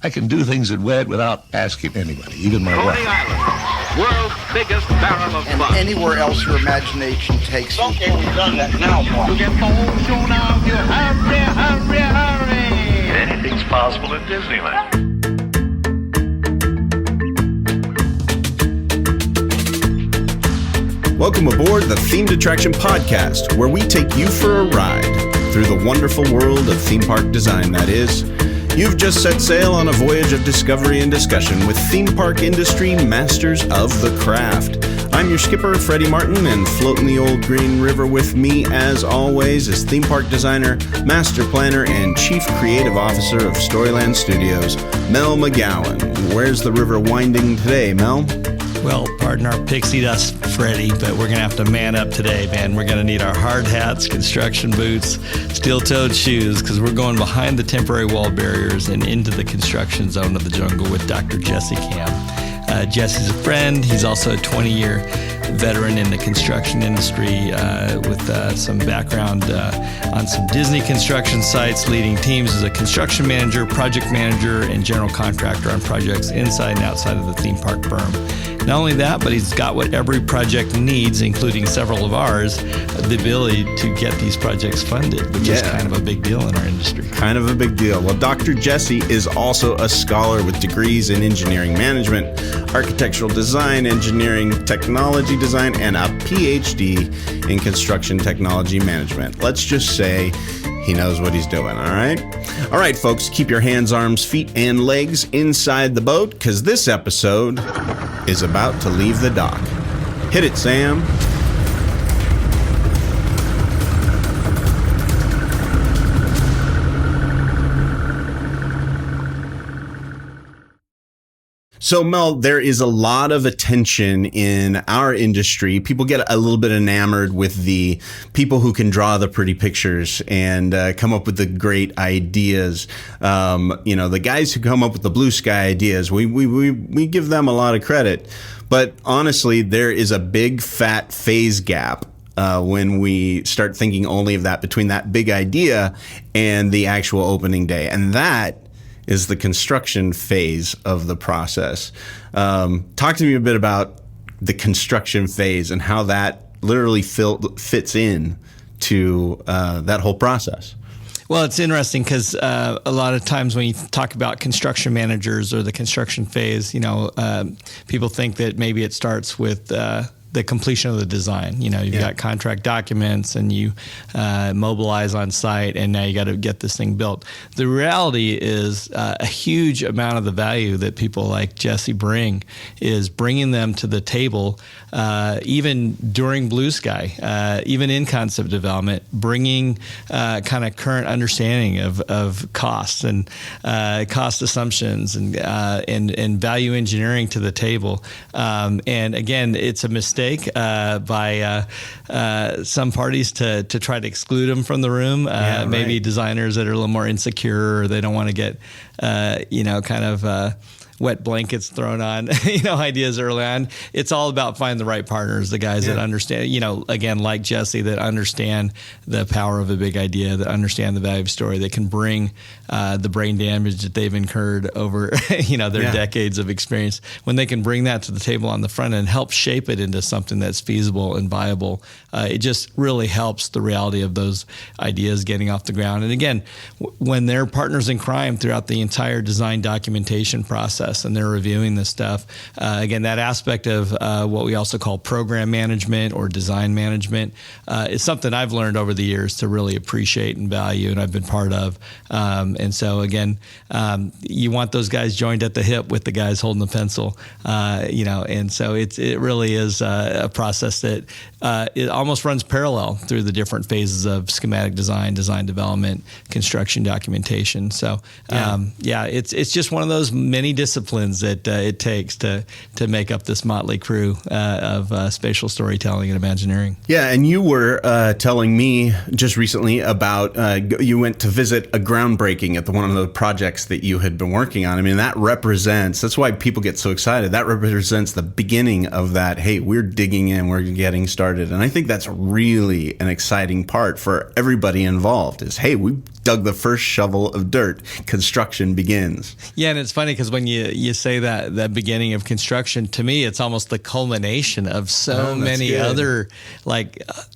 I can do things at WED without asking anybody, even my wife. Coney Island, world's biggest barrel of and fun. anywhere else your imagination takes you. Okay, we've done that now, boy. You get the whole show now, you hurry. Anything's possible at Disneyland. Welcome aboard the Themed Attraction Podcast, where we take you for a ride through the wonderful world of theme park design, that is. You've just set sail on a voyage of discovery and discussion with theme park industry masters of the craft. I'm your skipper, Freddy Martin, and floating the old green river with me, as always, is theme park designer, master planner, and chief creative officer of Storyland Studios, Mel McGowan. Where's the river winding today, Mel? Well, pardon our pixie dust, Freddy, but we're going to have to man up today, man. We're going to need our hard hats, construction boots, steel-toed shoes, because we're going behind the temporary wall barriers and into the construction zone of the jungle with Dr. Jesse Kam. Jesse's a friend. He's also a 20-year veteran in the construction industry with some background on some Disney construction sites, leading teams as a construction manager, project manager, and general contractor on projects inside and outside of the theme park berm. Not only that, but he's got what every project needs, including several of ours, the ability to get these projects funded, which is kind of a big deal in our industry. Kind of a big deal. Well, Dr. Jesse is also a scholar with degrees in engineering management, architectural design, engineering technology design, and a PhD in construction technology management. Let's just say he knows what he's doing, all right? All right, folks, keep your hands, arms, feet, and legs inside the boat, because this episode is about to leave the dock. Hit it, Sam. So, Mel, there is a lot of attention in our industry. People get a little bit enamored with the people who can draw the pretty pictures and come up with the great ideas. The guys who come up with the blue sky ideas, we give them a lot of credit. But honestly, there is a big fat phase gap when we start thinking only of that between that big idea and the actual opening day. And that is the construction phase of the process. Talk to me a bit about the construction phase and how that literally fits in to that whole process. Well, it's interesting because a lot of times when you talk about construction managers or the construction phase, people think that maybe it starts with the completion of the design. You've got contract documents and you mobilize on site, and now you got to get this thing built. The reality is a huge amount of the value that people like Jesse bring is bringing them to the table, even during blue sky, even in concept development, bringing kind of current understanding of costs and cost assumptions and value engineering to the table. And again, it's a mistake by some parties to try to exclude them from the room. Maybe designers that are a little more insecure, or they don't want to get wet blankets thrown on, ideas early on. It's all about finding the right partners, the guys that understand, again, like Jesse, that understand the power of a big idea, that understand the value of story, that can bring the brain damage that they've incurred over, their decades of experience. When they can bring that to the table on the front end and help shape it into something that's feasible and viable, it just really helps the reality of those ideas getting off the ground. And again, when they're partners in crime throughout the entire design documentation process, and they're reviewing this stuff. Again, that aspect of what we also call program management or design management is something I've learned over the years to really appreciate and value, and I've been part of. And so, again, you want those guys joined at the hip with the guys holding the pencil, and so it really is a process that it almost runs parallel through the different phases of schematic design, design development, construction documentation. So, it's just one of those many disciplines that it takes to make up this motley crew of spatial storytelling and Imagineering. Yeah, and you were telling me just recently about you went to visit a groundbreaking at one of the projects that you had been working on. I mean, that's why people get so excited. That represents the beginning of that, hey, we're digging in, we're getting started. And I think that's really an exciting part for everybody involved is, hey, dug the first shovel of dirt. Construction begins. Yeah, and it's funny because when you say that beginning of construction, to me, it's almost the culmination of so many good. other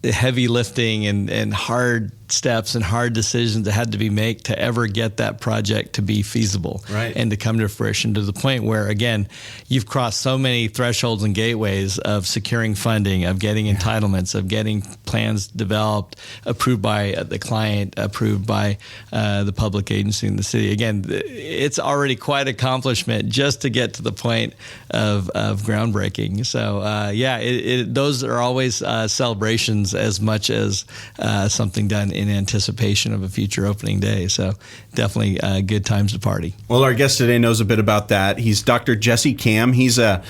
heavy lifting and hard steps and hard decisions that had to be made to ever get that project to be feasible, right, and to come to fruition, to the point where, again, you've crossed so many thresholds and gateways of securing funding, of getting entitlements, of getting plans developed, approved by the client, approved by the public agency in the city. Again, it's already quite an accomplishment just to get to the point of groundbreaking. So those are always celebrations as much as something done in anticipation of a future opening day. So definitely good times to party. Well, our guest today knows a bit about that. He's Dr. Jesse Kam. He's a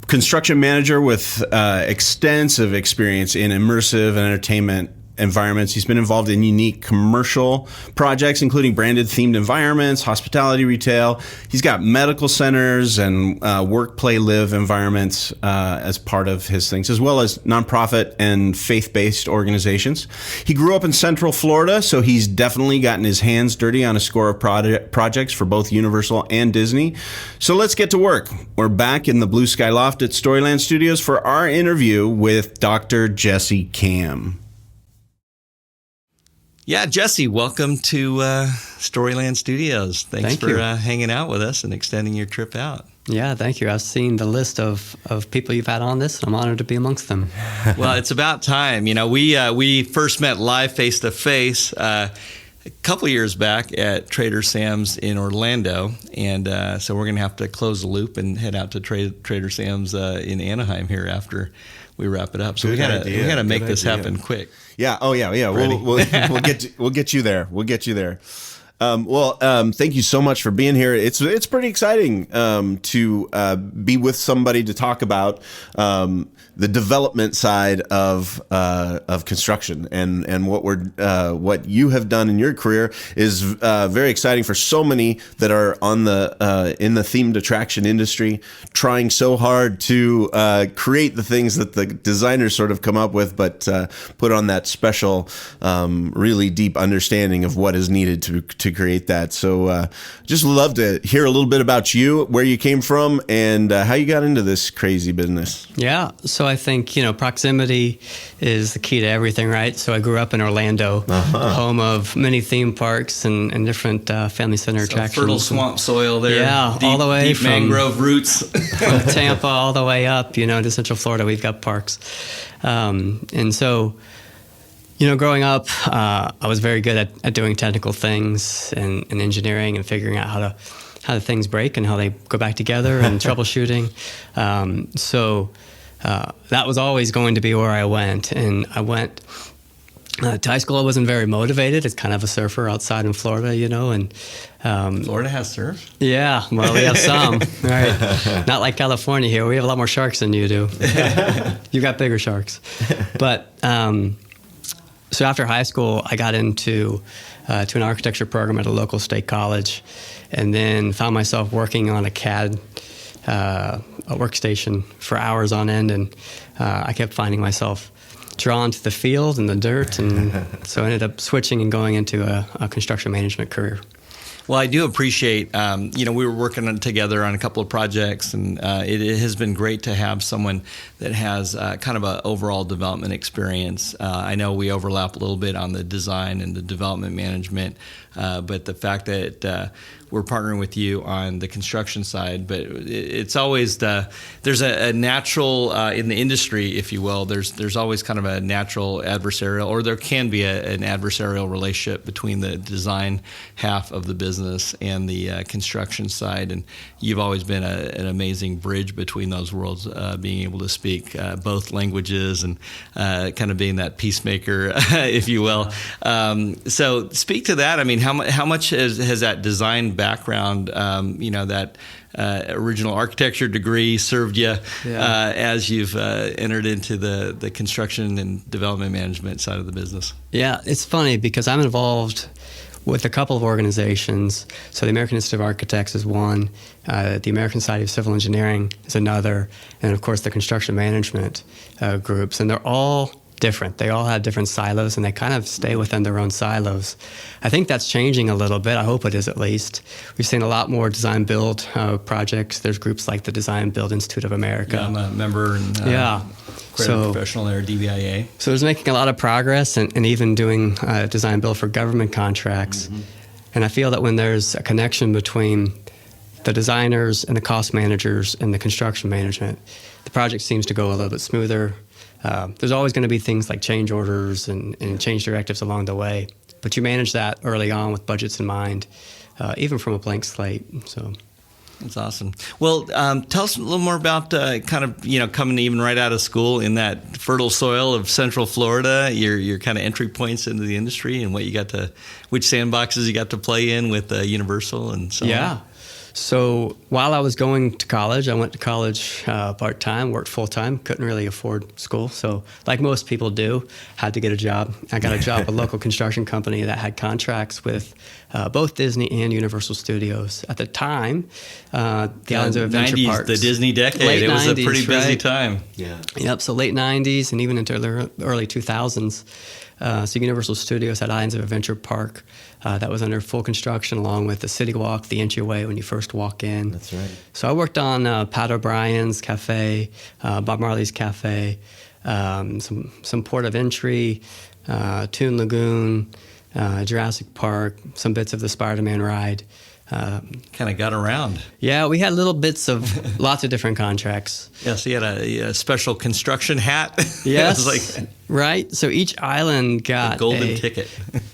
construction manager with extensive experience in immersive and entertainment environments. He's been involved in unique commercial projects, including branded themed environments, hospitality, retail. He's got medical centers and work, play, live environments as part of his things, as well as nonprofit and faith-based organizations. He grew up in Central Florida, so he's definitely gotten his hands dirty on a score of projects for both Universal and Disney. So let's get to work. We're back in the Blue Sky Loft at Storyland Studios for our interview with Dr. Jesse Kam. Yeah, Jesse, welcome to Storyland Studios. Thanks for hanging out with us and extending your trip out. Yeah, thank you. I've seen the list of people you've had on this, and I'm honored to be amongst them. Well, it's about time. You know, we first met live face-to-face a couple years back at Trader Sam's in Orlando, and so we're going to have to close the loop and head out to Trader Sam's in Anaheim here after we wrap it up. So we gotta make this happen quick. Yeah. Oh, yeah. Yeah. We'll get you there. We'll get you there. Thank you so much for being here. It's pretty exciting to be with somebody to talk about the development side of construction, and what you have done in your career is very exciting for so many that are on in the themed attraction industry, trying so hard to create the things that the designers sort of come up with, but put on that special, really deep understanding of what is needed to create that. So just love to hear a little bit about you, where you came from, and how you got into this crazy business. Yeah, so I think, proximity is the key to everything, right? So I grew up in Orlando, home of many theme parks and different family center attractions. Fertile swamp soil there. Yeah, all the way from mangrove roots. From Tampa all the way up, to Central Florida, we've got parks. And so, growing up, I was very good at doing technical things and engineering and figuring out how the things break and how they go back together and troubleshooting. So that was always going to be where I went. And I went to high school. I wasn't very motivated. It's kind of a surfer outside in Florida, and Florida has surf? Yeah, well, we have some, right? Not like California here. We have a lot more sharks than you do. You got bigger sharks. But so after high school, I got into to an architecture program at a local state college, and then found myself working on a CAD a workstation for hours on end, and I kept finding myself drawn to the field and the dirt, and so I ended up switching and going into a construction management career. Well, I do appreciate, we were working together on a couple of projects, and it has been great to have someone that has kind of an overall development experience. I know we overlap a little bit on the design and the development management, but the fact that we're partnering with you on the construction side, but it's always there's a natural in the industry, if you will. There's always kind of a natural adversarial, or there can be an adversarial relationship between the design half of the business and the construction side, and you've always been an amazing bridge between those worlds, being able to speak both languages and kind of being that peacemaker, if you will. So speak to that. I mean, how much has that design background, that original architecture degree served you as you've entered into the construction and development management side of the business? Yeah, it's funny because I'm involved with a couple of organizations. So the American Institute of Architects is one, the American Society of Civil Engineering is another, and of course the construction management groups. And they're all different. They all have different silos, and they kind of stay within their own silos. I think that's changing a little bit. I hope it is, at least. We've seen a lot more design build projects. There's groups like the Design Build Institute of America. Yeah, I'm a member and professional there, DBIA. So it's making a lot of progress, and even doing design build for government contracts. And I feel that when there's a connection between the designers and the cost managers and the construction management, the project seems to go a little bit smoother. There's always going to be things like change orders and change directives along the way, but you manage that early on with budgets in mind, even from a blank slate. So that's awesome. Well, tell us a little more about kind of, coming even right out of school in that fertile soil of Central Florida, your kind of entry points into the industry and which sandboxes you got to play in with Universal and so on. So while I was going to college, I went to college part-time, worked full-time, couldn't really afford school. So like most people do, had to get a job. I got a job at a local construction company that had contracts with both Disney and Universal Studios. At the time, the Islands of Adventure 90s, Parks. the Disney decade. Late it was 90s, a pretty busy right? time. Yeah. Yep, so late 90s and even into the early 2000s. So Universal Studios had Islands of Adventure Park that was under full construction, along with the City Walk, the entryway when you first walk in. That's right. So I worked on Pat O'Brien's Cafe, Bob Marley's Cafe, some Port of Entry, Toon Lagoon, Jurassic Park, some bits of the Spider-Man ride. Kind of got around. Yeah, we had little bits of lots of different contracts. Yeah, so you had a special construction hat. Yes, It was like right. So each island got a golden ticket.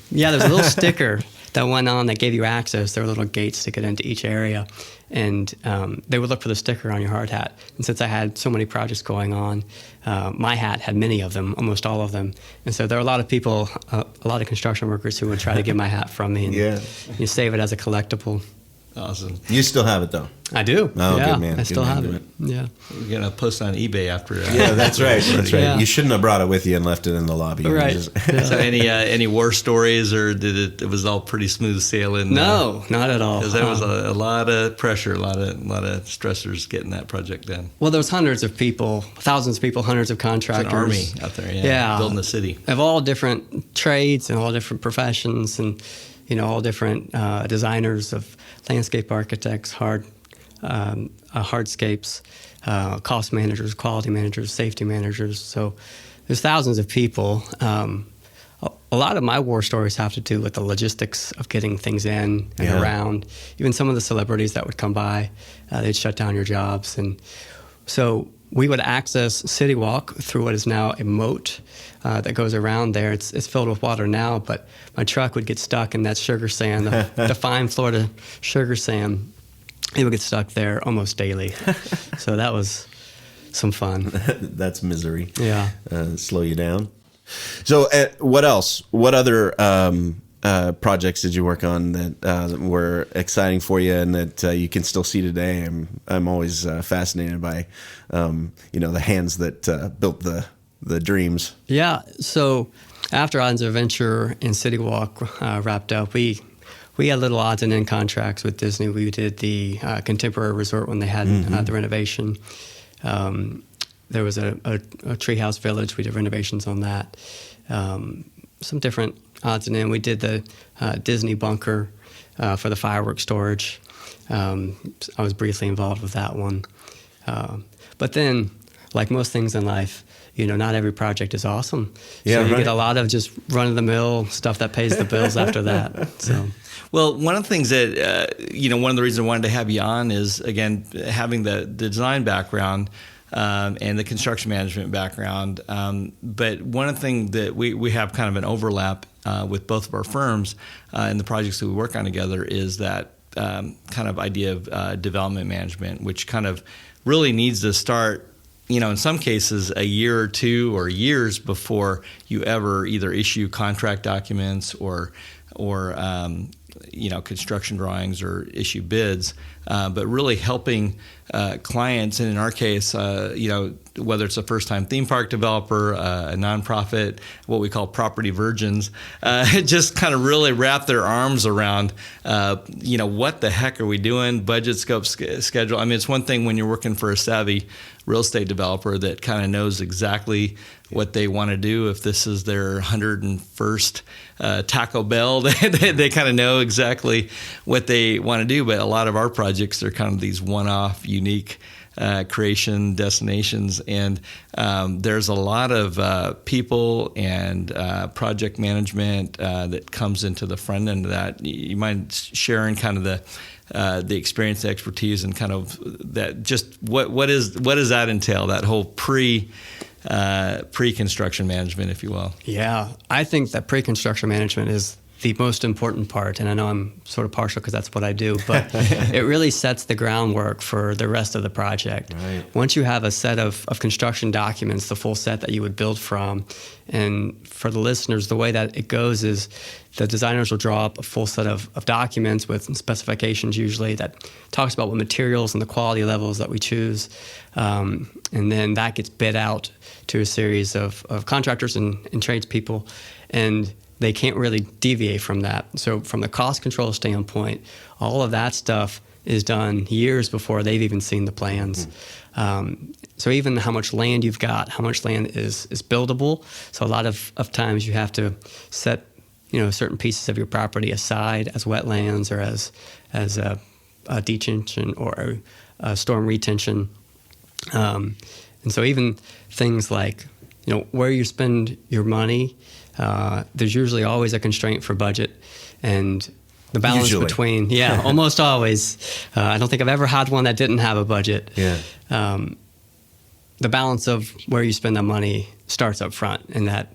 Yeah, there's a little sticker that went on that gave you access. There were little gates to get into each area, and they would look for the sticker on your hard hat. And since I had so many projects going on, my hat had many of them, almost all of them. And so there were a lot of people, a lot of construction workers who would try to get my hat from me and you save it as a collectible. Awesome. You still have it, though. I do. Oh, yeah, good man. I Good still man, have good it. man. Yeah. We're going to post on eBay after. Yeah, that's right. That's right. Yeah. You shouldn't have brought it with you and left it in the lobby. You Right. just- So any war stories, or it was all pretty smooth sailing? No, not at all. Because there was a lot of pressure, a lot of stressors getting that project done. Well, there was hundreds of people, thousands of people, hundreds of It's contractors. an army out there, Yeah. building the city. Of all different trades and all different professions, and all different designers of landscape architects, hardscapes, cost managers, quality managers, safety managers. So there's thousands of people. A lot of my war stories have to do with the logistics of getting things in and around. Even some of the celebrities that would come by, they'd shut down your jobs. And so we would access City Walk through what is now a moat that goes around there. It's filled with water now, but my truck would get stuck in that sugar sand, the fine Florida sugar sand. It would get stuck there almost daily. So that was some fun. That's misery. Yeah. Slow you down. So what else? What other projects did you work on that were exciting for you and that you can still see today? I'm always fascinated by the hands that built the dreams. Yeah. So after Islands of Adventure and City Walk wrapped up, we had little odds and end contracts with Disney. We did the Contemporary Resort when they had the renovation. There was a Treehouse Village. We did renovations on that. Some different odds and ends. We did the Disney bunker for the fireworks storage. I was briefly involved with that one. But then, like most things in life, not every project is awesome. So you get a lot of just run-of-the-mill stuff that pays the bills after that. So. Well, one of the things that, one of the reasons I wanted to have you on is, again, having the design background and the construction management background. But one of the things that we have kind of an overlap with both of our firms and the projects that we work on together is that kind of idea of development management, which kind of really needs to start, in some cases, a year or two or years before you ever either issue contract documents or construction drawings or issue bids, but really helping clients, and in our case, whether it's a first-time theme park developer, a nonprofit, what we call property virgins, just kind of really wrap their arms around, what the heck are we doing? Budget, scope, schedule. I mean, it's one thing when you're working for a savvy real estate developer that kind of knows exactly what they want to do. If this is their 101st Taco Bell, they kind of know exactly what they want to do. But a lot of our projects are kind of these one-off, unique creation destinations, and there's a lot of people and project management that comes into the front end of that. You mind sharing kind of the experience, the expertise, and kind of that? Just what does that entail? That whole pre-construction management, if you will. Yeah, I think that pre-construction management is the most important part, and I know I'm sort of partial because that's what I do, but it really sets the groundwork for the rest of the project. Right. Once you have a set of construction documents, the full set that you would build from, and for the listeners, the way that it goes is the designers will draw up a full set of documents with specifications usually that talks about what materials and the quality levels that we choose, and then that gets bid out to a series of contractors and tradespeople, and they can't really deviate from that. So from the cost control standpoint, all of that stuff is done years before they've even seen the plans. So even how much land you've got, how much land is buildable. So a lot of times you have to set certain pieces of your property aside as wetlands or as a detention or a storm retention. And so even things like where you spend your money, there's usually always a constraint for budget, and the balance between almost always. I don't think I've ever had one that didn't have a budget. Yeah. The balance of where you spend that money starts up front in the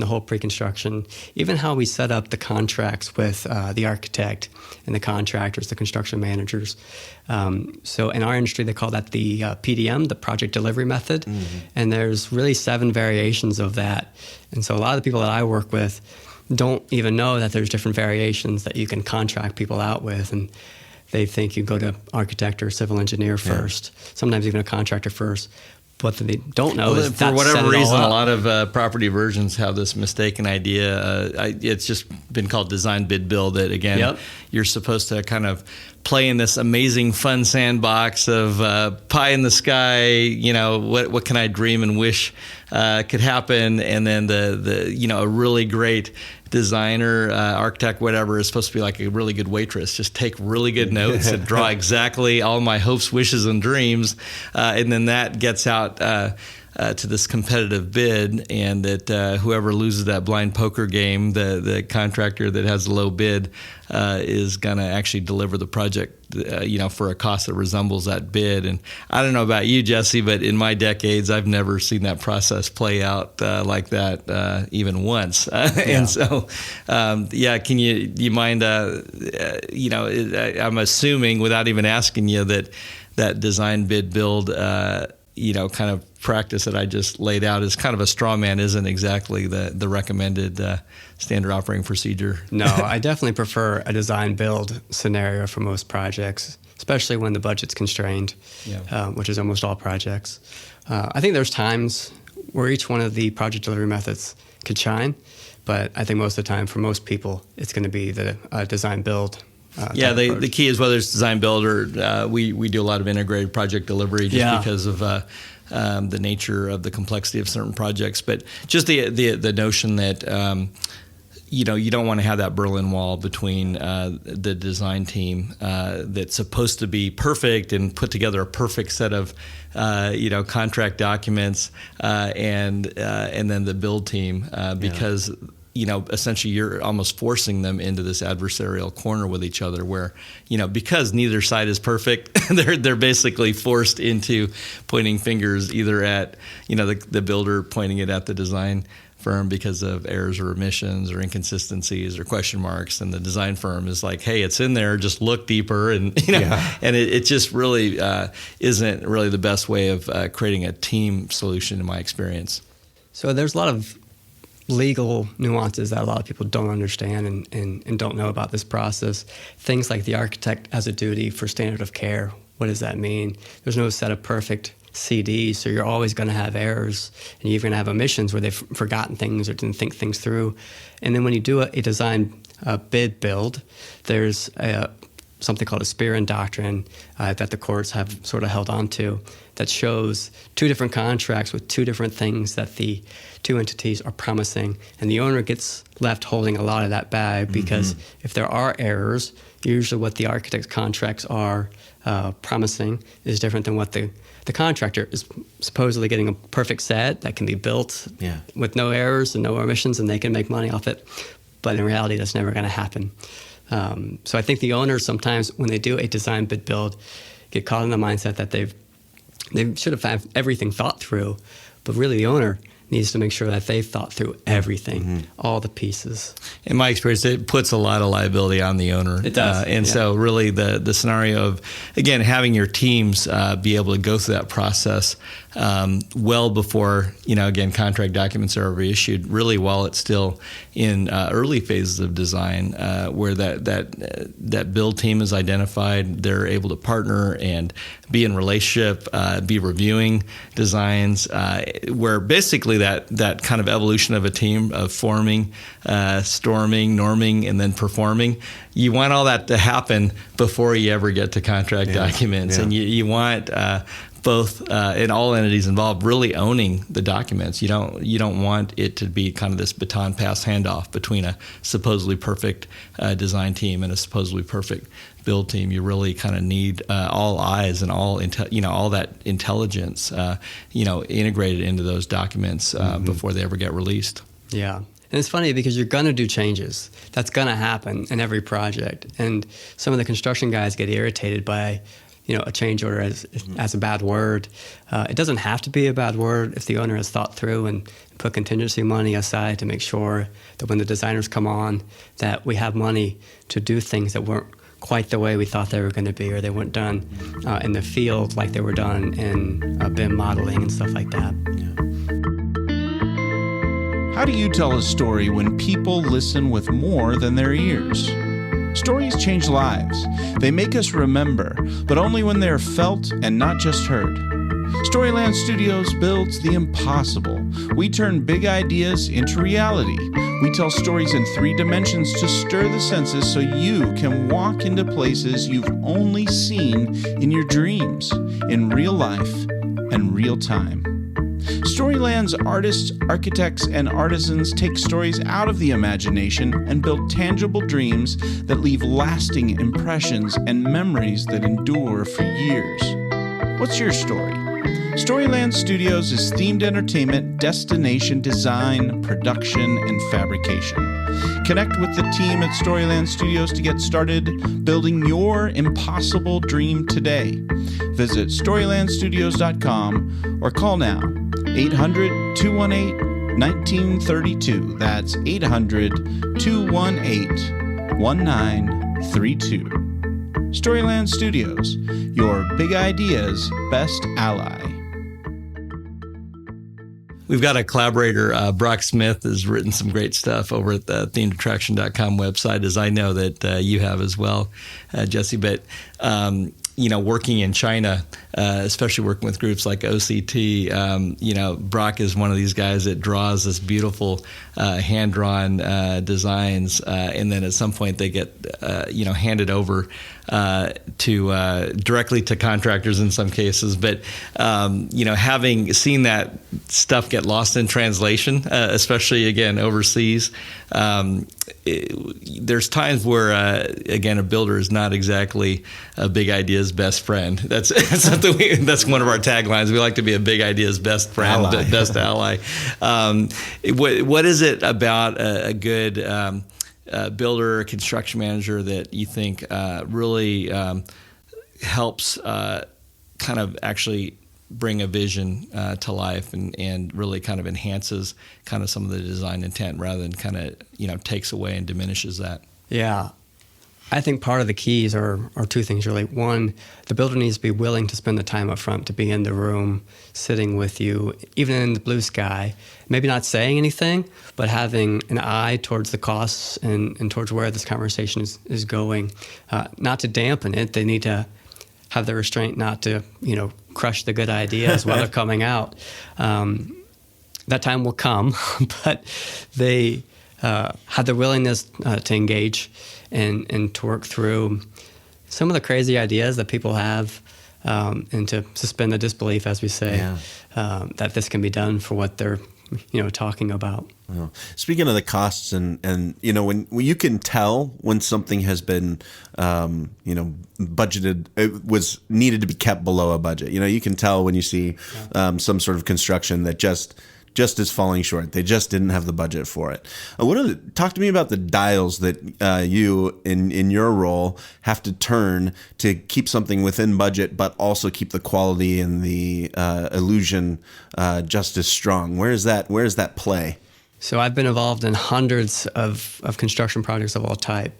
whole pre-construction. Even how we set up the contracts with the architect and the contractors, the construction managers. So in our industry, they call that the PDM, the project delivery method. Mm-hmm. And there's really 7 variations of that. And so a lot of the people that I work with don't even know that there's different variations that you can contract people out with. And they think you go to architect or civil engineer first, sometimes even a contractor first. What they don't know is for whatever reason, a lot of property versions have this mistaken idea. It's just been called design, bid, build. That again, you're supposed to kind of play in this amazing, fun sandbox of pie in the sky. What can I dream and wish could happen, and then a really great designer, architect, whatever, is supposed to be like a really good waitress. Just take really good notes and draw exactly all my hopes, wishes, and dreams. And then that gets out to this competitive bid, and that whoever loses that blind poker game, the contractor that has the low bid, is going to actually deliver the project, for a cost that resembles that bid. And I don't know about you, Jesse, but in my decades, I've never seen that process play out like that even once. And so, can you mind? I'm assuming, without even asking you, that design, bid, build, kind of practice that I just laid out is kind of a straw man, isn't exactly the recommended standard operating procedure. No, I definitely prefer a design build scenario for most projects, especially when the budget's constrained, which is almost all projects. I think there's times where each one of the project delivery methods could shine, but I think most of the time for most people, it's going to be the design build. The key is whether it's design build or we do a lot of integrated project delivery just because of the nature of the complexity of certain projects. But just the notion that you don't want to have that Berlin Wall between the design team that's supposed to be perfect and put together a perfect set of contract documents and then the build team because essentially you're almost forcing them into this adversarial corner with each other where, because neither side is perfect, they're basically forced into pointing fingers either at, the builder pointing it at the design firm because of errors or omissions or inconsistencies or question marks. And the design firm is like, hey, it's in there, just look deeper. And, and it just really isn't really the best way of creating a team solution in my experience. So there's a lot of legal nuances that a lot of people don't understand and don't know about this process. Things like the architect has a duty for standard of care what does that mean? There's no set of perfect CDs, so you're always going to have errors, and you're going to have omissions where they've forgotten things or didn't think things through. And then when you do a design bid build, there's something called a Spearman doctrine that the courts have sort of held on to that shows two different contracts with two different things that the two entities are promising, and the owner gets left holding a lot of that bag because if there are errors, usually what the architect's contracts are promising is different than what the contractor is supposedly getting a perfect set that can be built with no errors and no omissions, and they can make money off it. But in reality, that's never going to happen. So I think the owners sometimes, when they do a design bid build, get caught in the mindset that they should have had everything thought through, but really the owner needs to make sure that they've thought through everything, all the pieces. In my experience, it puts a lot of liability on the owner. It does. So really the scenario of, again, having your teams be able to go through that process well before, again, contract documents are ever issued, really while it's still in early phases of design, where that build team is identified, they're able to partner and be in relationship, be reviewing designs, where basically that kind of evolution of a team of forming, storming, norming, and then performing, you want all that to happen before you ever get to contract documents. And you want both and all entities involved really owning the documents. You don't want it to be kind of this baton pass handoff between a supposedly perfect design team and a supposedly perfect build team. You really kind of need all eyes and all that intelligence integrated into those documents before they ever get released. Yeah. And it's funny because you're going to do changes. That's going to happen in every project. And some of the construction guys get irritated by a change order as a bad word. It doesn't have to be a bad word if the owner has thought through and put contingency money aside to make sure that when the designers come on, that we have money to do things that weren't quite the way we thought they were going to be, or they weren't done in the field like they were done in BIM modeling and stuff like that. How do you tell a story when people listen with more than their ears? Stories change lives. They make us remember, but only when they are felt and not just heard. Storyland Studios builds the impossible. We turn big ideas into reality. We tell stories in 3 dimensions to stir the senses so you can walk into places you've only seen in your dreams, in real life and real time. Storyland's artists, architects, and artisans take stories out of the imagination and build tangible dreams that leave lasting impressions and memories that endure for years. What's your story? Storyland Studios is themed entertainment, destination design, production, and fabrication. Connect with the team at Storyland Studios to get started building your impossible dream today. Visit StorylandStudios.com or call now, 800-218-1932. That's 800-218-1932. Storyland Studios, your big idea's best ally. We've got a collaborator, Brock Smith, has written some great stuff over at the themedattraction.com website, as I know that you have as well, Jesse. But working in China, especially working with groups like OCT, Brock is one of these guys that draws this beautiful hand-drawn designs, and then at some point they get handed over to directly to contractors in some cases. But having seen that stuff get lost in translation, especially again overseas, there's times where again a builder is not exactly a big idea's best friend. That's something that's one of our taglines. We like to be a big idea's best friend, best ally. What is it about a good builder, construction manager that you think really helps kind of actually bring a vision to life and really kind of enhances kind of some of the design intent rather than kind of takes away and diminishes that? Yeah. I think part of the keys are 2 things really. One, the builder needs to be willing to spend the time up front to be in the room, sitting with you, even in the blue sky, maybe not saying anything, but having an eye towards the costs and towards where this conversation is going. Not to dampen it, they need to have the restraint not to, crush the good ideas while they're coming out. That time will come, but they have the willingness to engage and to work through some of the crazy ideas that people have, and to suspend the disbelief, as we say, that this can be done for what they're talking about. Well, speaking of the costs, and when you can tell when something has been budgeted, it was needed to be kept below a budget. You can tell when you see some sort of construction that just is falling short. They just didn't have the budget for it. Talk to me about the dials that you in your role have to turn to keep something within budget, but also keep the quality and the illusion just as strong. Where is that play? So I've been involved in hundreds of construction projects of all type.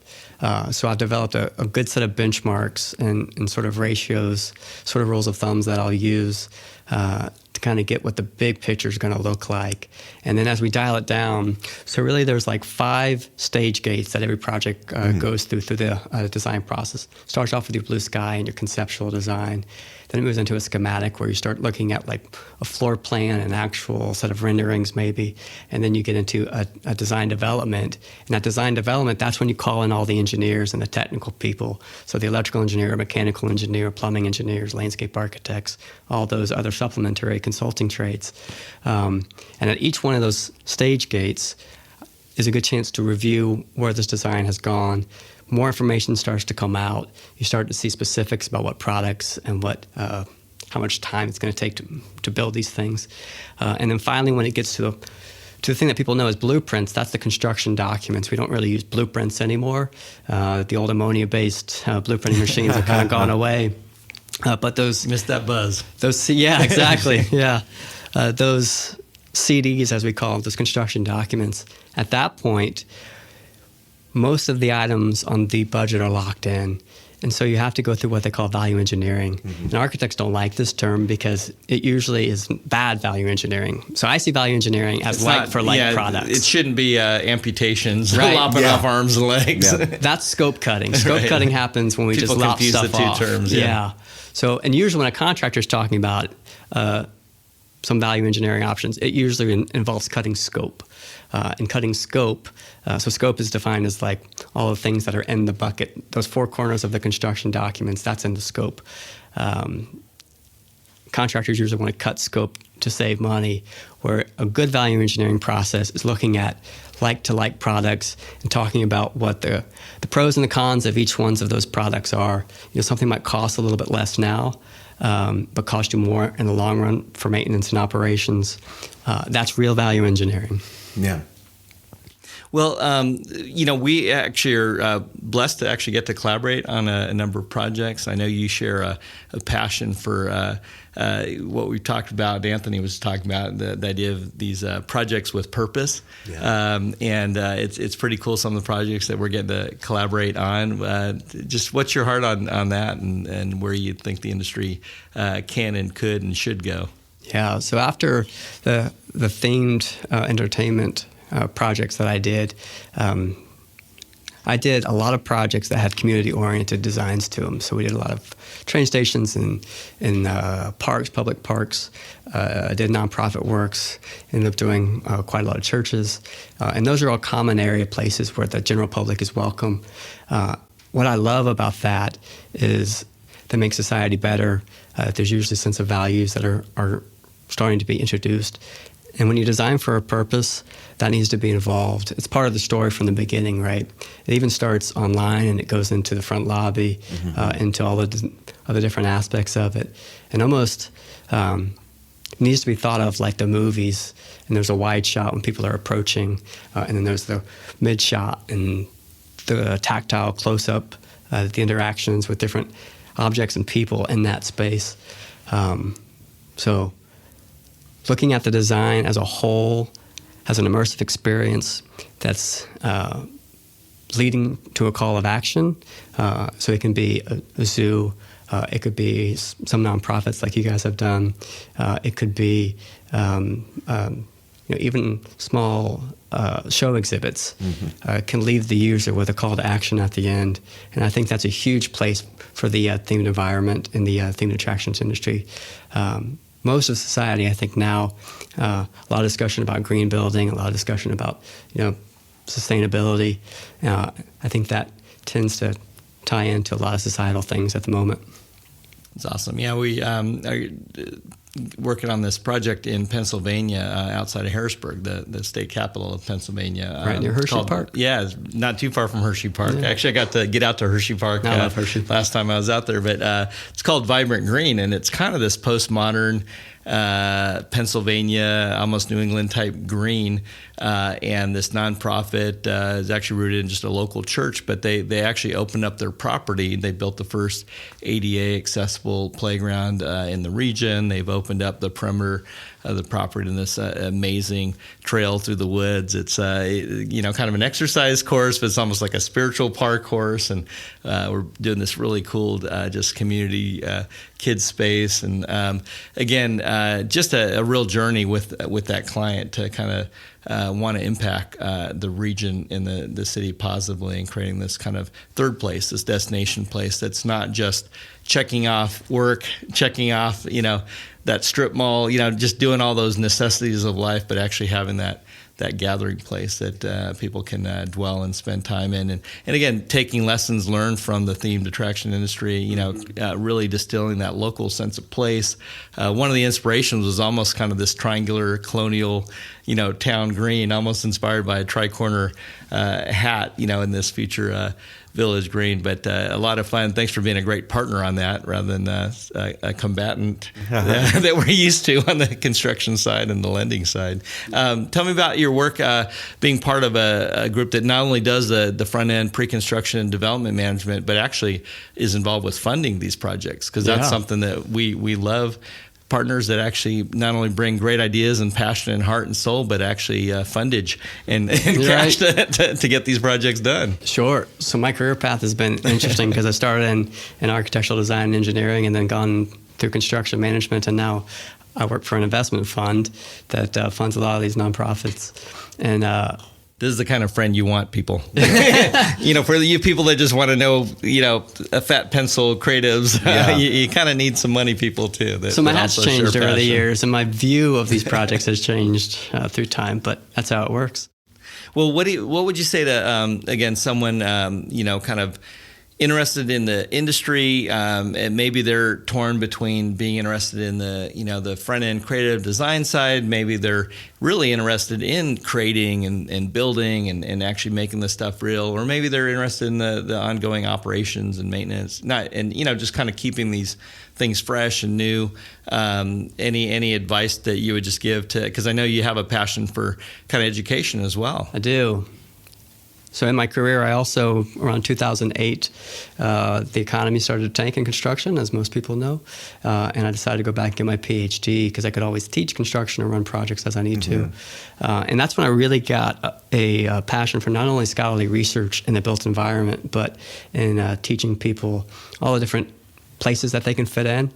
So I've developed a good set of benchmarks and sort of ratios, sort of rules of thumbs that I'll use to kind of get what the big picture is going to look like. And then as we dial it down, so really there's like 5 stage gates that every project goes through the design process. Starts off with your blue sky and your conceptual design. Then it moves into a schematic where you start looking at like a floor plan, an actual set of renderings maybe, and then you get into a design development. And that design development, that's when you call in all the engineers and the technical people. So the electrical engineer, mechanical engineer, plumbing engineers, landscape architects, all those other supplementary consulting trades. And at each one of those stage gates is a good chance to review where this design has gone. More information starts to come out. You start to see specifics about what products and how much time it's going to take to build these things. And then finally, when it gets to the thing that people know as blueprints, that's the construction documents. We don't really use blueprints anymore. The old ammonia-based blueprinting machines have kind of gone away. But those... Missed that buzz. Yeah, exactly. Yeah. Those CDs, as we call them, those construction documents, at that point, most of the items on the budget are locked in. And so you have to go through what they call value engineering. And architects don't like this term because it usually is bad value engineering. So I see value engineering as like-for-like products. It shouldn't be amputations, right. lopping off arms and legs. Yeah. That's scope cutting. Scope cutting happens when we People just lop confuse stuff the two off. terms. Yeah. So, and usually when a contractor is talking about some value engineering options, it usually involves cutting scope. And cutting scope, so scope is defined as like all the things that are in the bucket. Those 4 corners of the construction documents, that's in the scope. Contractors usually want to cut scope to save money, where a good value engineering process is looking at like-to-like products and talking about what the pros and the cons of each one of those products are. Something might cost a little bit less now, but cost you more in the long run for maintenance and operations. That's real value engineering. Yeah. Well, we actually are blessed to actually get to collaborate on a number of projects. I know you share a passion for what we talked about. Anthony was talking about the idea of these projects with purpose. Yeah. And it's pretty cool, some of the projects that we're getting to collaborate on. Just what's your heart on that and where you think the industry can and could and should go? Yeah, so after the themed entertainment projects that I did a lot of projects that had community-oriented designs to them. So we did a lot of train stations and parks, public parks. I did nonprofit works, ended up doing quite a lot of churches. And those are all common area places where the general public is welcome. What I love about that is that makes society better. There's usually a sense of values that are starting to be introduced. And when you design for a purpose, that needs to be involved. It's part of the story from the beginning, right? It even starts online and it goes into the front lobby, into all the other different aspects of it. And almost needs to be thought of like the movies. And there's a wide shot when people are approaching, and then there's the mid shot and the tactile close-up, the interactions with different objects and people in that space. So looking at the design as a whole as an immersive experience that's leading to a call of action. So it can be a zoo. It could be some nonprofits like you guys have done. It could be even small show exhibits can leave the user with a call to action at the end. And I think that's a huge place for the themed environment in the themed attractions industry. Most of society, I think now, a lot of discussion about green building, a lot of discussion about sustainability. I think that tends to tie into a lot of societal things at the moment. It's awesome. Yeah, we are working on this project in Pennsylvania, outside of Harrisburg, the state capital of Pennsylvania. Right near Hershey Park? Yeah, it's not too far from Hershey Park. Yeah. Actually, I got to get out to Hershey Park I love Hershey. last time I was out there. But it's called Vibrant Green, and it's kind of this postmodern Pennsylvania, almost New England type green. And this nonprofit is actually rooted in just a local church, but they actually opened up their property. They built the first ADA accessible playground in the region. They've opened up the perimeter of the property in this amazing trail through the woods. It's kind of an exercise course, but it's almost like a spiritual park course. And we're doing this really cool just community kids space. And again, just a real journey with that client to kind of want to impact the region and the city positively, and creating this kind of third place, this destination place that's not just checking off work, checking off, that strip mall, just doing all those necessities of life, but actually having that gathering place that people can dwell and spend time in. And again, taking lessons learned from the themed attraction industry, really distilling that local sense of place. One of the inspirations was almost kind of this triangular colonial, town green, almost inspired by a tri-corner hat, in this future village green. But a lot of fun. Thanks for being a great partner on that, rather than a combatant that we're used to on the construction side and the lending side. Tell me about your work being part of a group that not only does the front end pre-construction and development management, but actually is involved with funding these projects, because that's something that we love. Partners that actually not only bring great ideas and passion and heart and soul, but actually fundage and cash to get these projects done. Sure. So my career path has been interesting because I started in architectural design and engineering, and then gone through construction management, and now I work for an investment fund that funds a lot of these nonprofits. And this is the kind of friend you want, people. For you people that just want to know, a fat pencil creatives, you kind of need some money people too. So my hat's changed over the years, and my view of these projects has changed through time, but that's how it works. Well, what would you say to, again, someone, kind of interested in the industry, and maybe they're torn between being interested in the front end creative design side. Maybe they're really interested in creating and building and actually making the stuff real, or maybe they're interested in the ongoing operations and maintenance, just kind of keeping these things fresh and new. Any advice that you would just give to, because I know you have a passion for kind of education as well. I do. So in my career, I also, around 2008, the economy started to tank in construction, as most people know, and I decided to go back and get my PhD because I could always teach construction or run projects as I need to. And that's when I really got a passion for not only scholarly research in the built environment, but in teaching people all the different places that they can fit in.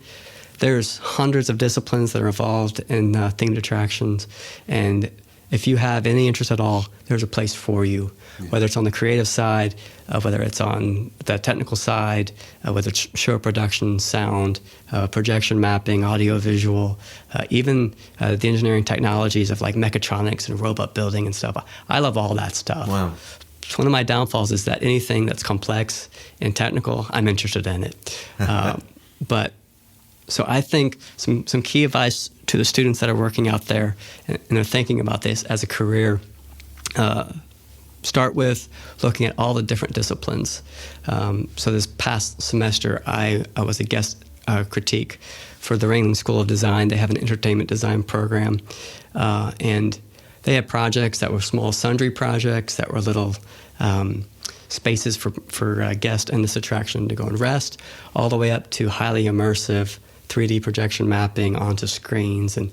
There's hundreds of disciplines that are involved in themed attractions, and if you have any interest at all, there's a place for you, whether it's on the creative side, whether it's on the technical side, whether it's show production, sound, projection mapping, audio visual, even the engineering technologies of like mechatronics and robot building and stuff. I love all that stuff. Wow. One of my downfalls is that anything that's complex and technical, I'm interested in it. So I think some key advice to the students that are working out there and they're thinking about this as a career, start with looking at all the different disciplines. So this past semester, I was a guest critique for the Ringling School of Design. They have an entertainment design program, and they had projects that were small sundry projects that were little spaces for guests in this attraction to go and rest, all the way up to highly immersive 3D projection mapping onto screens and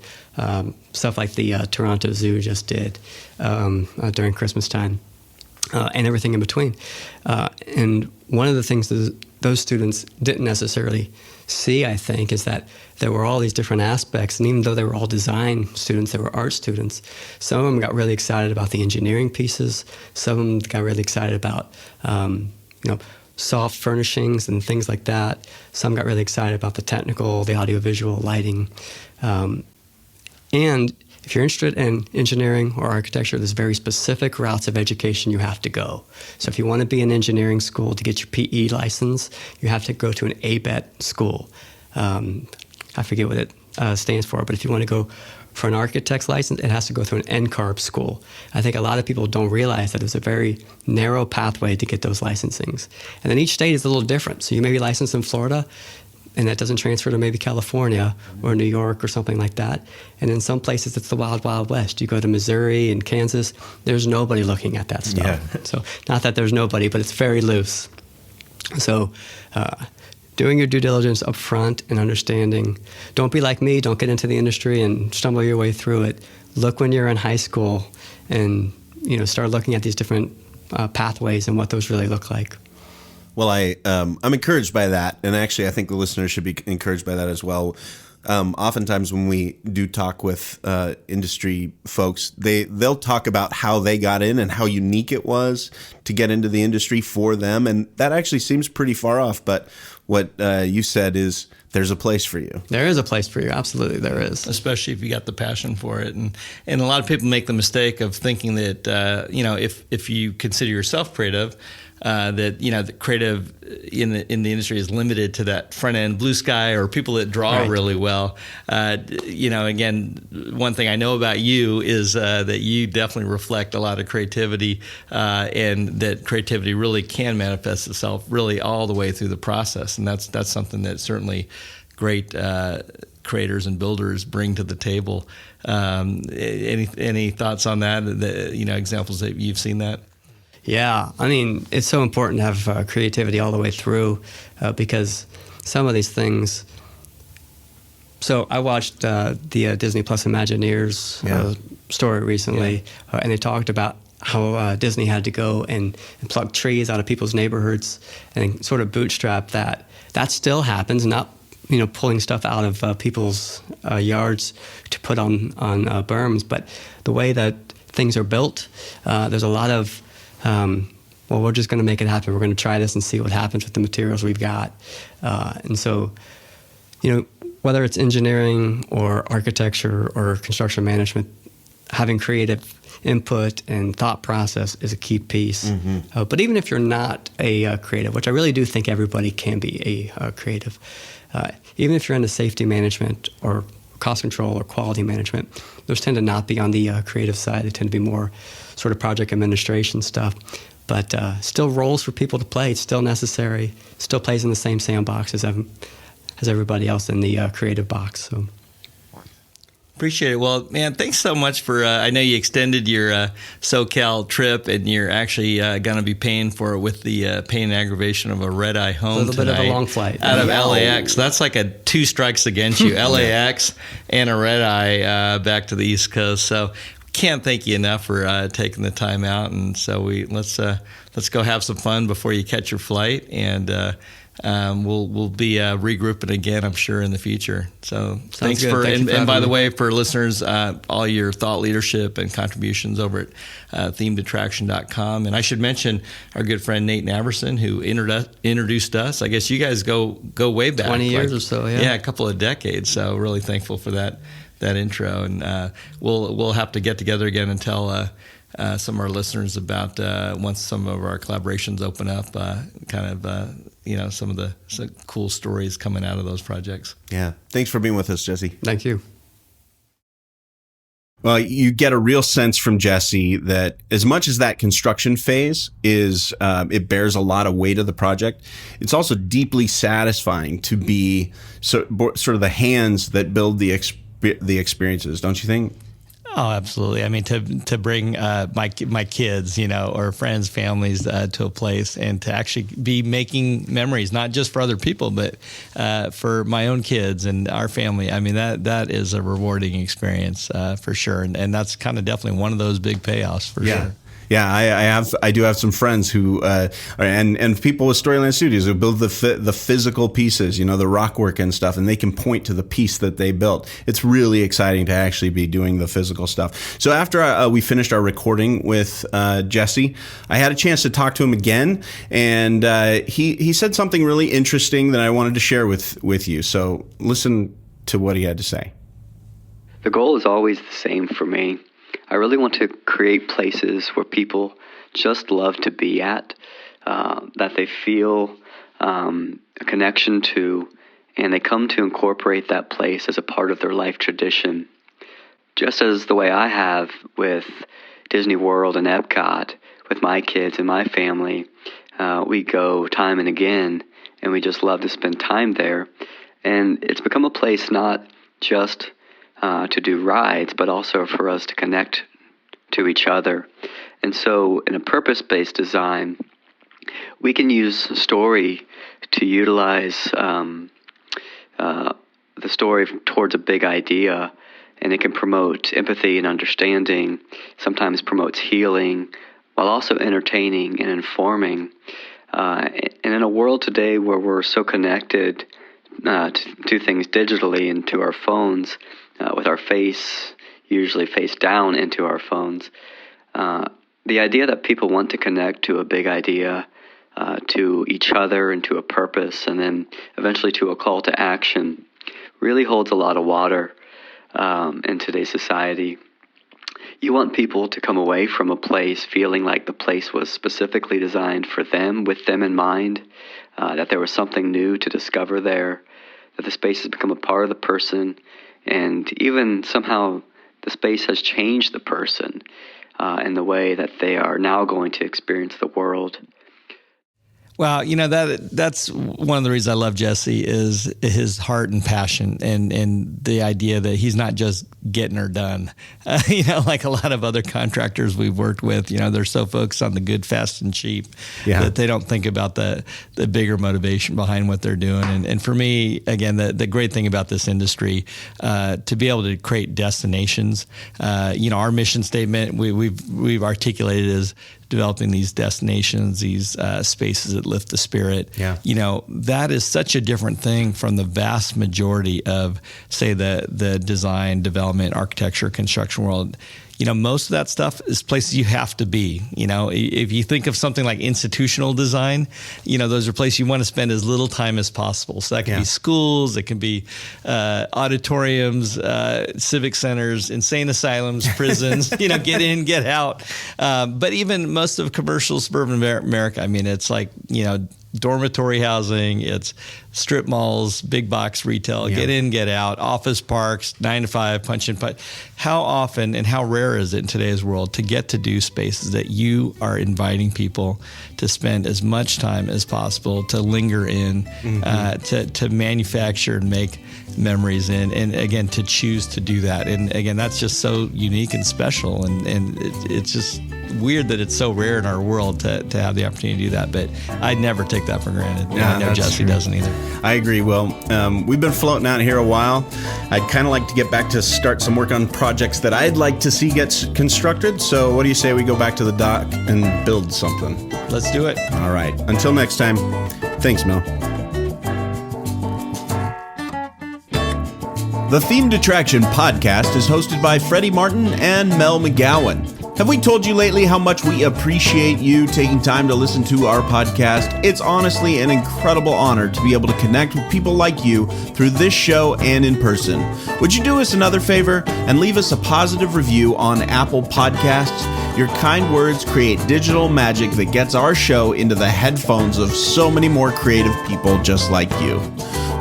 stuff like the Toronto Zoo just did during Christmas time, and everything in between. And one of the things those students didn't necessarily see, I think, is that there were all these different aspects. And even though they were all design students, they were art students. Some of them got really excited about the engineering pieces. Some of them got really excited about, soft furnishings and things like that. Some got really excited about the technical, the audiovisual, lighting. And if you're interested in engineering or architecture, there's very specific routes of education you have to go. So if you want to be in engineering school to get your PE license, you have to go to an ABET school. I forget what it stands for, but if you want to go for an architect's license, it has to go through an NCARB school. I think a lot of people don't realize that there's a very narrow pathway to get those licensings. And then each state is a little different. So you may be licensed in Florida, and that doesn't transfer to maybe California or New York or something like that. And in some places, it's the wild, wild west. You go to Missouri and Kansas, there's nobody looking at that stuff. Yeah. So not that there's nobody, but it's very loose. So doing your due diligence up front and understanding. Don't be like me. Don't get into the industry and stumble your way through it. Look when you're in high school and start looking at these different pathways and what those really look like. Well, I'm encouraged by that, and actually I think the listeners should be encouraged by that as well. Oftentimes when we do talk with industry folks, they'll talk about how they got in and how unique it was to get into the industry for them, and that actually seems pretty far off, but what you said is there's a place for you. There is a place for you. Absolutely, there is. Especially if you got the passion for it. And a lot of people make the mistake of thinking that, if you consider yourself creative, that the creative in the industry is limited to that front end blue sky or people that draw really well. Again, one thing I know about you is that you definitely reflect a lot of creativity, and that creativity really can manifest itself really all the way through the process, and that's something that certainly great creators and builders bring to the table. Any thoughts on that? Examples that you've seen that. Yeah, I mean, it's so important to have creativity all the way through because some of these things. So I watched the Disney Plus Imagineers story recently, and they talked about how Disney had to go and pluck trees out of people's neighborhoods and sort of bootstrap that. That still happens, not pulling stuff out of people's yards to put on berms, but the way that things are built, there's a lot of we're just going to make it happen. We're going to try this and see what happens with the materials we've got. And so, whether it's engineering or architecture or construction management, having creative input and thought process is a key piece. Mm-hmm. But even if you're not a creative, which I really do think everybody can be a creative, even if you're into safety management or cost control or quality management, those tend to not be on the creative side. They tend to be more sort of project administration stuff, but still roles for people to play. It's still necessary. Still plays in the same sandbox as everybody else in the creative box. So. Appreciate it. Well, man, thanks so much for, I know you extended your SoCal trip, and you're actually going to be paying for it with the pain and aggravation of a red-eye home tonight. A little bit of a long flight. Out of LAX. That's like a 2 strikes against you, LAX and a red-eye back to the East Coast. So can't thank you enough for taking the time out. And so let's go have some fun before you catch your flight, and we'll be regrouping again, I'm sure, in the future. So thanks for and by the way, for listeners, all your thought leadership and contributions over at themedattraction.com. And I should mention our good friend Nate Naverson, who introduced us. I guess you guys go way back, 20 years or so. Yeah, a couple of decades. So really thankful for that intro. And we'll have to get together again and tell some of our listeners about once some of our collaborations open up, some of the cool stories coming out of those projects. Yeah. Thanks for being with us, Jesse. Thank you. Well, you get a real sense from Jesse that as much as that construction phase is, it bears a lot of weight of the project, it's also deeply satisfying to be sort of the hands that build the experiences, don't you think? Oh, absolutely. I mean, to bring my kids, or friends, families to a place, and to actually be making memories, not just for other people, but for my own kids and our family. I mean, that is a rewarding experience for sure, and that's kind of definitely one of those big payoffs for sure. Yeah, I do have some friends who and people with Storyland Studios who build the physical pieces, the rock work and stuff, and they can point to the piece that they built. It's really exciting to actually be doing the physical stuff. So after we finished our recording with Jesse, I had a chance to talk to him again, and he said something really interesting that I wanted to share with you. So listen to what he had to say. The goal is always the same for me. I really want to create places where people just love to be at, that they feel a connection to, and they come to incorporate that place as a part of their life tradition. Just as the way I have with Disney World and Epcot, with my kids and my family, we go time and again, and we just love to spend time there. And it's become a place not just to do rides, but also for us to connect to each other. And so in a purpose-based design, we can use story to utilize the story towards a big idea, and it can promote empathy and understanding, sometimes promotes healing, while also entertaining and informing. And in a world today where we're so connected to things digitally and to our phones, with our face usually face down into our phones, the idea that people want to connect to a big idea, to each other and to a purpose, and then eventually to a call to action, really holds a lot of water in today's society. You want people to come away from a place feeling like the place was specifically designed for them, with them in mind, that there was something new to discover there, that the space has become a part of the person, and even somehow the space has changed the person in the way that they are now going to experience the world. Well, that's one of the reasons I love Jesse is his heart and passion and the idea that he's not just getting her done. Like a lot of other contractors we've worked with, they're so focused on the good, fast, and cheap that they don't think about the bigger motivation behind what they're doing. And for me, again, the great thing about this industry, to be able to create destinations, our mission statement, we've articulated as developing these destinations, these spaces that lift the spirit. Yeah. That is such a different thing from the vast majority of, say, the design, development, architecture, construction world. Most of that stuff is places you have to be. If you think of something like institutional design, those are places you want to spend as little time as possible. So that can be schools, it can be auditoriums, civic centers, insane asylums, prisons, get in, get out. But even most of commercial suburban America, it's like, dormitory housing, it's strip malls, big box retail, get in, get out, office parks, 9 to 5, punch and punch. How often and how rare is it in today's world to get to do spaces that you are inviting people to spend as much time as possible, to linger in, to manufacture and make memories in, and again, to choose to do that. And again, that's just so unique and special, and it's just weird that it's so rare in our world to have the opportunity to do that, but I'd never take that for granted. I know Jesse doesn't either. I agree. Well, we've been floating out here a while. I'd kind of like to get back to start some work on projects that I'd like to see get constructed. So what do you say we go back to the dock and build something? Let's do it. All right. Until next time, thanks, Mel. The Themed Attraction podcast is hosted by Freddy Martin and Mel McGowan. Have we told you lately how much we appreciate you taking time to listen to our podcast? It's honestly an incredible honor to be able to connect with people like you through this show and in person. Would you do us another favor and leave us a positive review on Apple Podcasts? Your kind words create digital magic that gets our show into the headphones of so many more creative people just like you.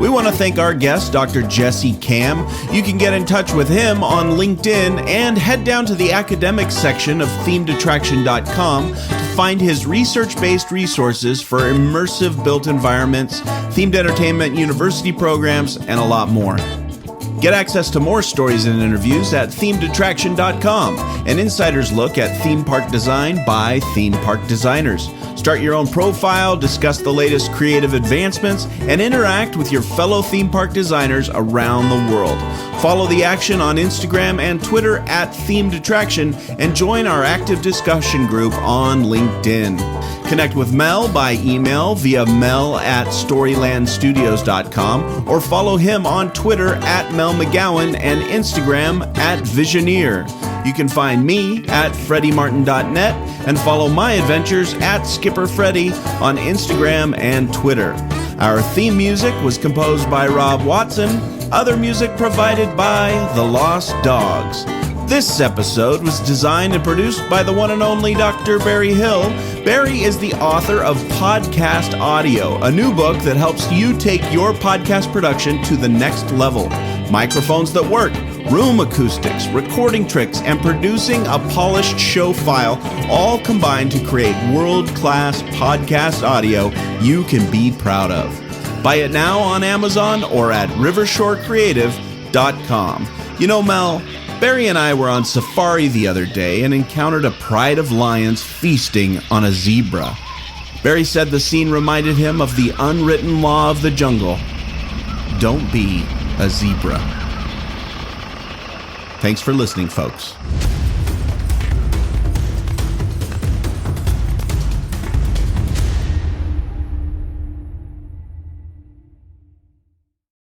We want to thank our guest, Dr. Jesse Kam. You can get in touch with him on LinkedIn and head down to the academic section of themedattraction.com to find his research-based resources for immersive built environments, themed entertainment university programs, and a lot more. Get access to more stories and interviews at themedattraction.com, an insider's look at theme park design by theme park designers. Start your own profile, discuss the latest creative advancements, and interact with your fellow theme park designers around the world. Follow the action on Instagram and Twitter at Themed Attraction, and join our active discussion group on LinkedIn. Connect with Mel by email via mel@storylandstudios.com or follow him on Twitter at Mel McGowan and Instagram at Visioneer. You can find me at freddymartin.net and follow my adventures at Skipper Freddy on Instagram and Twitter. Our theme music was composed by Rob Watson. Other music provided by The Lost Dogs. This episode was designed and produced by the one and only Dr. Barry Hill. Barry is the author of Podcast Audio, a new book that helps you take your podcast production to the next level. Microphones that work, room acoustics, recording tricks, and producing a polished show file, all combined to create world-class podcast audio you can be proud of. Buy it now on Amazon or at rivershorecreative.com. You know, Mel, Barry and I were on safari the other day and encountered a pride of lions feasting on a zebra. Barry said the scene reminded him of the unwritten law of the jungle. Don't be a zebra. Thanks for listening, folks.